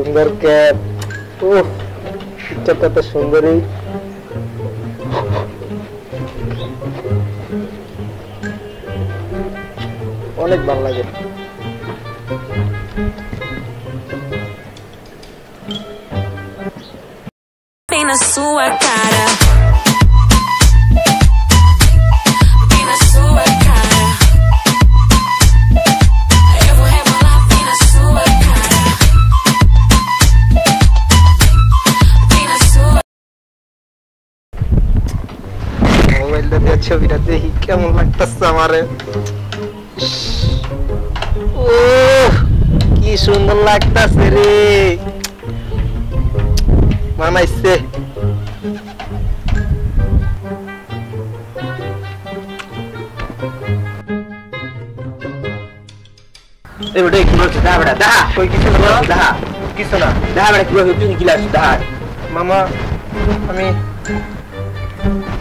সুন্দর ক্যাপ। উফ, পিকচারটা তো সুন্দরই। অনেক ভালো লাগে। Na sua cara. ছবিটা দেখি কেমন লাগতেছে আমারে। ও কি সুন্দর লাগতেছে রে, মানাইছে। এবারে কি বলছিস? দা বড়া দা কই কিছু না, দা কিছু না, দা বড়া কি বলছিস? তুই কি লাগছিস? দা মামা আমি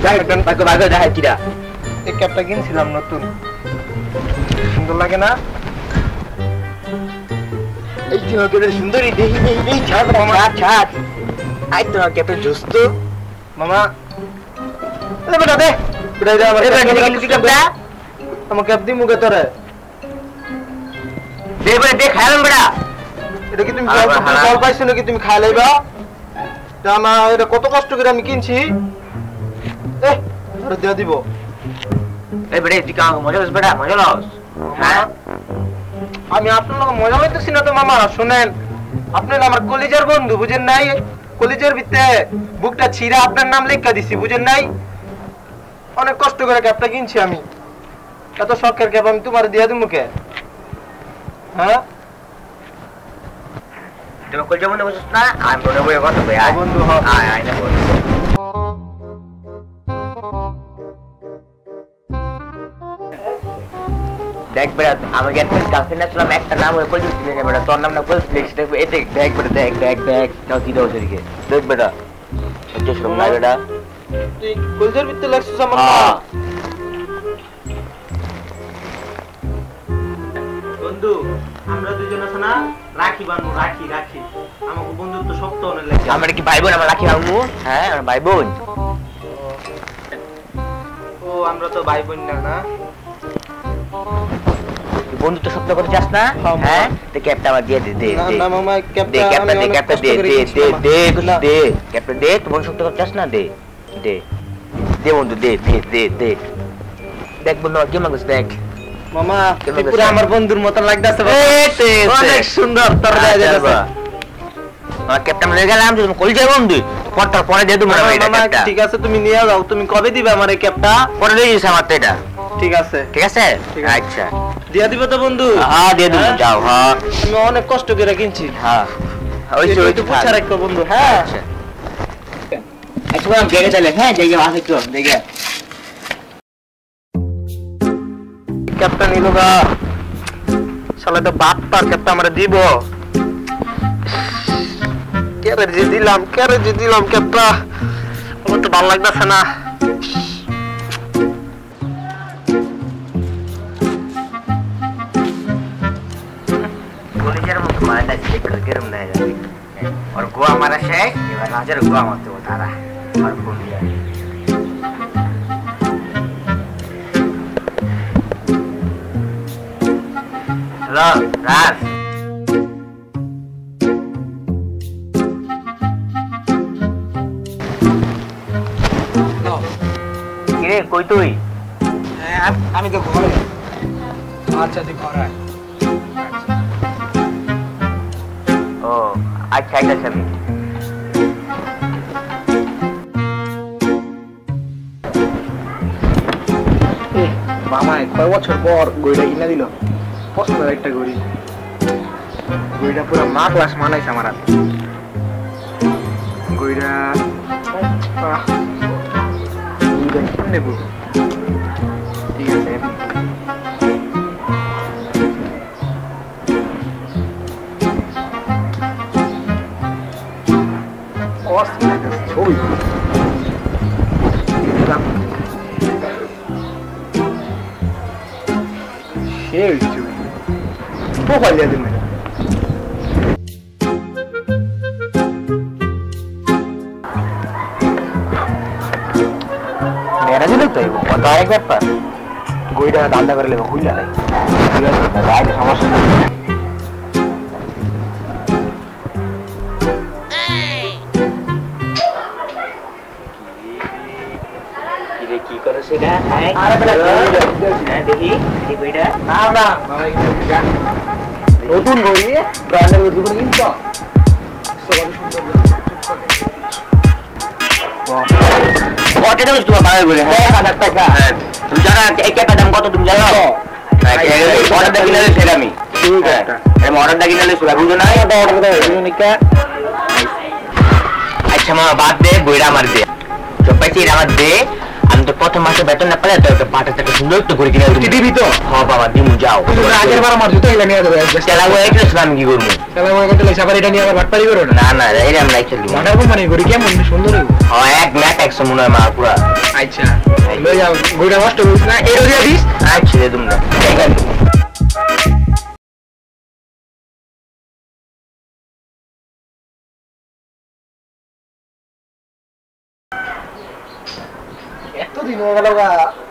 ডাইরেক্ট পাকো বাগো দা কিরা এই ক্যাপটা কিনছিলাম নতুন, সুন্দর লাগে না? এই যে ওকে সুন্দরী দেখি এই ছাড় মামা, ছাড়। আই তো ক্যাপটা জুস্তো মামা। এ বেটা দে বেটা দে আমার ক্যাপটা, আমার ক্যাপ দি মুকে তোরে দে বেটা, দে খাইলাম বেটা। এটা কি তুমি জল পাইছো নাকি তুমি খাই লাইবা? না এটা কত কষ্ট করে আমি কিনছি। এ তোরে দিয়ে দিব। এই বেটা তুই কাম মজা লস বেটা, মজা লস। হ্যাঁ আমি আপনার লগে মজা লইতেছি না তো মামা। শুনেন, আপনি আমার কলিজার বন্ধু, বুঝেন নাই? কলিজার ভিতরে বুকটা ছিঁড়া আপনার নাম লেখা দিছি, বুঝেন নাই? অনেক কষ্ট করে ক্যাপটা কিনছি আমি, এত শখের ক্যাপ আমি তোমার দিয়ে দিব মুখে। হ্যাঁ তুমি কলিজার বন্ধু বুঝছ না? আমি বড় বড় কথা কই, আয় বন্ধু হ, আয় আয় না বন্ধু। দেখ বেটা আমাকে গার্লফ্রেন্ড আসলাম, একটা নাম হয়ে কলজি ছিল বেটা, তোর নাম না কলজি লিখছি। দেখবে এতে দেখ বেটা, দেখ দেখ দেখ নাও কি দাও সেদিকে দেখ বেটা, সহ্য শরম নাই বেটা। তুই কলজির ভিতরে লাগছিস আমার। বন্ধু আমরা দুজন আছে না, রাখি বানবো, রাখি রাখি আমাকে বন্ধুত্ব শক্ত অনেক লাগে। আমরা কি ভাই বোন? আমরা রাখি বানবো। হ্যাঁ আমরা ভাই বোন। ও আমরা তো ভাই বোন না। না বন্ধুত্ব শক্ত করতে চাস না? হ্যাঁ তো ক্যাপটা আমার দিয়ে দে। দে না মামা ক্যাপটা, ক্যাপটা দে, ক্যাপটা দে দে দে দে দে ক্যাপটা দে। তুই বন্ধু শক্ত করতে চাস না? দে দে দে বন্ধু, দে দে দে দে। দেখ বন্ধু কি মাগছ, দেখ মামা পুরো আমার বন্ধুর মত লাগতাছে, অনেক সুন্দর। তোর দেয়া যাচ্ছে আমার ক্যাপটা নিয়ে গেলাম, তুমি কই যাই বন্ধু পরটা পরে দিয়ে তুমি মামা। ঠিক আছে তুমি নিয়ে যাও। তুমি কবে দিবে আমার এই ক্যাপটা? পরে দিয়ে দিস আমার তো এটা। ঠিক আছে ঠিক আছে, আচ্ছা দিয়ে দিব তো বন্ধু। হ্যাঁ দিয়ে দিব, যাও। হ্যাঁ আমি অনেক কষ্ট করে কিনছি। হ্যাঁ ওই তো পুছা রাখো বন্ধু। হ্যাঁ আচ্ছা একটু আমি দেখে চলে। হ্যাঁ দেখে আসে একটু দেখে ক্যাপটা নিলো গা শালা, তো বাপ পার ক্যাপটা আমরা দিব। কেরে যে দিলাম ক্যাপটা, আমার তো ভালো লাগতেছে না। কলেজের মতো মারাটা চেক করে কেরম নেয় যাবে। और गोवा हमारा शेष এবার রাজের গোয়া মতো তারা আর কোন যায়। হ্যালো রাজ, কিরে কই তুই? আমি তো ঘরে। আচ্ছা তুই ঘরে আয়। ও আচ্ছা ঠিক আছে। আমি মামায় কয় বছর পর গড়িটা কিনে দিল, পছন্দের একটা গড়ি। গড়িটা পুরো মা ক্লাস মানাইছে আমার হাতে। গড়িটা নেব, ঠিক আছে। ছবি সেই ছবি প্রোফাইল দিয়ে দিন। ডাইরেক্ট ব্যাপার গইটা দান্দা করে লেবে খুললা নাই ঠিক আছে রাইট সমস্যা নেই কি করে সেটা আরে বেটা দেখি এই গইটা না না মামা এই নতুন গই ব্র্যান্ডের গই করে কিনছো সবাই সুন্দর কত দাম তোমার মাল বলে হ্যাঁ 1000 টাকা তুমি জানো এই ক্যাপের দাম কত তুমি জানো অর্ডার দা কিনলে সেরামি ঠিক আছে আমি অর্ডার দা কিনলে সুরা বুঝো না এটা অর্ডার দাও ইউনিকা আচ্ছা মা বাদ দে বইরা আমার দে তো পয়সা আমার দে আমি তো প্রথম মাসে বেতন না পেলে তো একটা পাটা টাকা সুন্দর তো করে কিনে দিবি তো হ্যাঁ বাবা দিমু যাও তুমি আগের বার আমার জুতো এলা নিয়ে দেবে চালা গো একটা আমি কি করব চালা গো একটা লেসা পারি এটা নিয়ে আবার বাটপারি করো না না এই আমরা চলি মডার কোম্পানি করি কেমন সুন্দর হ্যাঁ এক ম্যাট 100 মনে হয় মা পুরো আচ্ছা লই যাও গইটা নষ্ট করিস না এই রোজা দিস আচ্ছা দে তোমরা ঠিক আছে এতদিন হয়ে গেল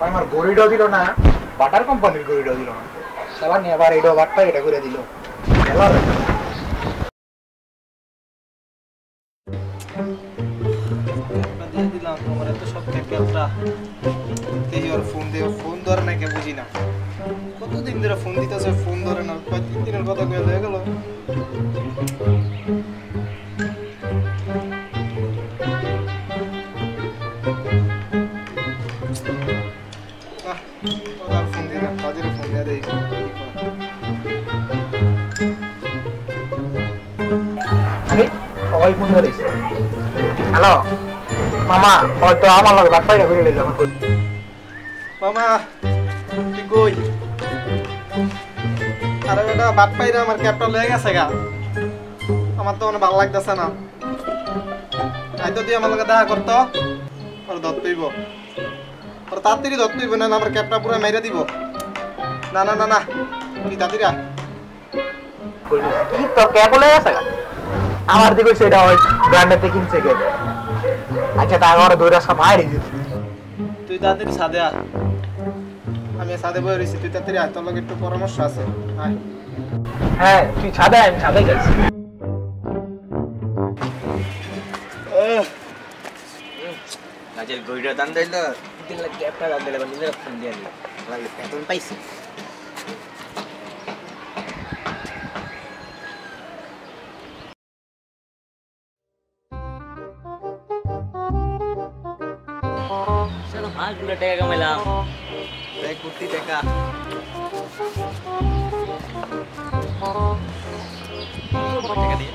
আমার গড়িটাও দিল না বাটার কোম্পানির গড়িটাও দিল না সবার নিয়ে আবার এটা বাটটা এটা করে দিল দিলাম তোমার এত সব ক্যাপটা এই ওর ফোন ধরে না কে বুঝি না কতদিন ধরে ফোন দিতেছে ফোন ধরে না 3 দিনের কথা কয়ে হয়ে গেল হ্যালো মামা হয়তো আমার লগে বাটপাইটা করে লইলাম মামা তুই কই আরে বেটা বাটপাইরা আমার ক্যাপটা লয়ে গেছে গা আমার তো ভালো লাগতেছে না আইতো তুই আমার লগে দেখা করতো আর ধরতেইব আর তাড়াতাড়ি ধরতেইব না আমার ক্যাপটা পুরো মাইরা দিব না না না না তুই তাড়াতাড়ি আয় কি তোর ক্যাপ লয়ে গেছে আমার দিকে সেটা হয় ব্র্যান্ডেতে কিনছে কে আচ্ছা তা আমার দুইটা সব বাইরে দিত তুই তাড়াতাড়ি সাদে আয় আমি সাদে বই রইছি তুই তাড়াতাড়ি আয় তোর লগে একটু পরামর্শ আছে আয় হ্যাঁ তুই সাদে আয় আমি সাদে যাচ্ছি নাজেল গইরা দান দিল দিন লাগে ক্যাপটা দান দিলে নিজের ফোন দিয়ে দিল লাগে বেতন পাইছি चलो हाँ पूरा टका कमाइलाम এই কুর্তি টাকা टका दिए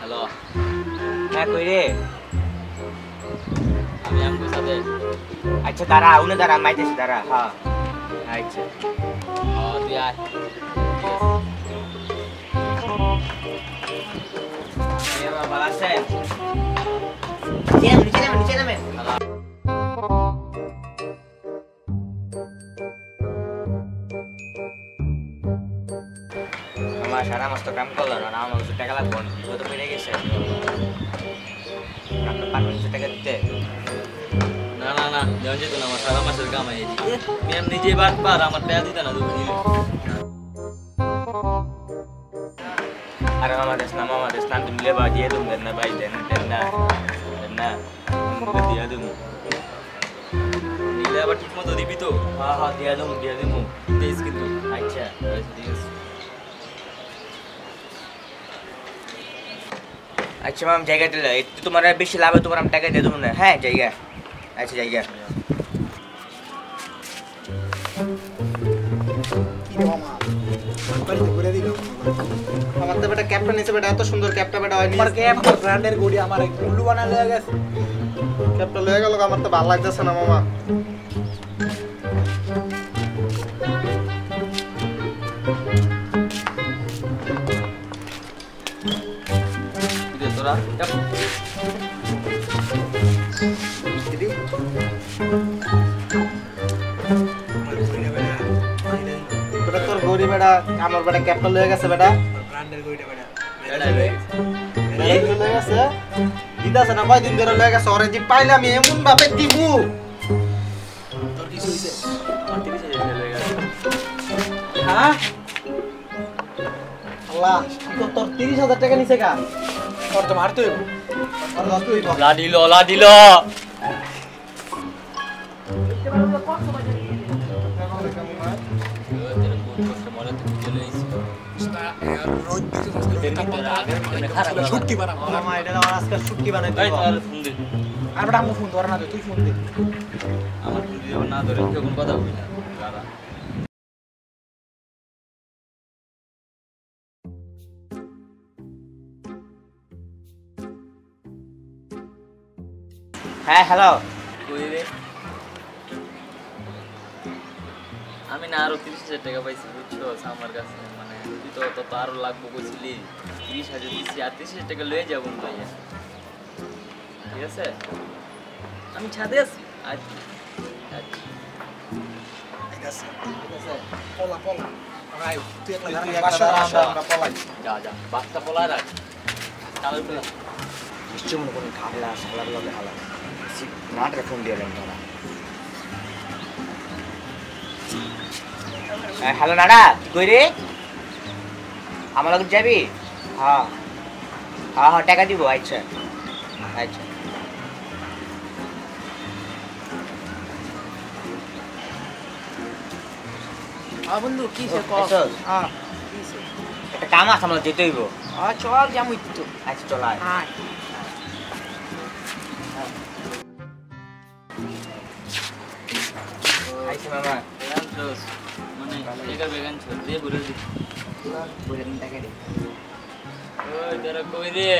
हेलो হ্যাঁ কই রে আমি আমগো সাথে আচ্ছা দাঁড়া উনি দাঁড়া মাইতেছি দাঁড়া হ্যাঁ আচ্ছা তুই আয় ভালো আছেন নিচে নামেন আমার সারা মাস তো কাম করলো না আমার কিছু টাকা লাগবে বিপদ পেয়ে গেছে আপনি 500 টাকা দিতে না না না যাও যেত না আমার সারা মাসের কামাই এদিকে ম্যাম নিজে বাট পার আমার টাকা দিতে না তুমি দিলে अरे मामा देश ना तुम ले बाजिए तुम देना भाई देना दिया दूँ नीले अब ठीक मत दिबी तो हाँ हाँ दिया दूँ तेज किंतु अच्छा अच्छा मैम जाएगा तो तुम्हारा बेशी लाभ है तुम्हारा हम टका दे दूँ ना है जाएगा अच्छा जाएगा আমার তো বেটা ক্যাপটা নিচে বেটা এত সুন্দর ক্যাপটা বেটা হয় আমার ক্যাপ ব্র্যান্ডের গড়ি আমার গুল্লু বানা লয়ে গেছে ক্যাপটা লয়ে গেল আমার তো ভালো লাগতেছে না মামা তোরা তোর গড়ি বেটা আমার বেটা ক্যাপটা লয়ে গেছে বেটা ব্র্যান্ডের গড়িটা বেটা বেটা লয়ে গেছে দিদাছে না কয়দিন ধরে লয়ে গেছে ওরে যে পাইলাম এমন ভাবে দিমু তোর কিছু হইছে আমার 30,000 লয়ে গেছে হ্যাঁ আল্লাহ তো তোর 30,000 টাকা নিছে কা তোর তো মারতে হইব আর দশ হইব লা দিল মামা এটা আমার আজকে ছুটি বানাই এই দিব তোর ফোন দে আর বড় আমু ফোন ধরে না তুই ফোন দে আমার ফোন দিয়ে না ধরে কেউ কোনো কথা বলি না দাদা হ্যাঁ হ্যালো কই রে আমি না আরো 30,000 টাকা পাইছি বুঝছো আমার কাছে মানে তুই তো তো আরো লাগবো কইছিলি 30,000 দিছি আর 30,000 টাকা লয়ে যাবো ভাইয়া ঠিক আছে আমি ছাদে আছি আজ ঠিক আছে পলা আই তুই একটা তুই বাসা একটা আমরা পলাই যা বাসটা পলা রাখ চালু করে নিশ্চয় মনে করেন খাবলা সালার লগে হালা নাটরে ফোন দিয়ে তোরা হ্যালো নানা কই রে আমার লগে যাবি হ্যাঁ হ্যাঁ হ্যাঁ টাকা দিব আচ্ছা আচ্ছা বন্ধু কি সে হ্যাঁ একটা কাম আছে আমরা যেতে হইব চল যামু তো আচ্ছা চল আয় আয় আইছি মামা মানে একার বেগান ছোট দিয়ে ঘুরে দি বুঝে দিন টাকা দে ওই তোরা কই রে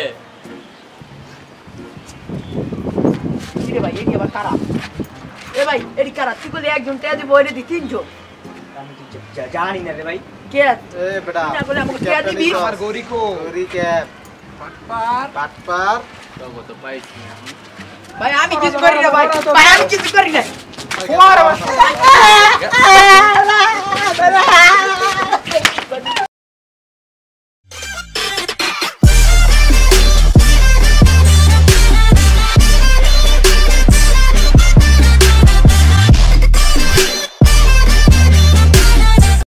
কি রে ভাই এটি আবার কারা এ ভাই এটি কারা তুই বলে একজন তে দিব এর দি তিনজন আমি তো জানি না রে ভাই কে এ বেটা না বলে আমাকে কে দিবি আমার গরি ক্যাপ পাটপার তবে তো পাইছি এখন ভাই আমি কিছু করি না ভাই ভাই আমি কিছু করি না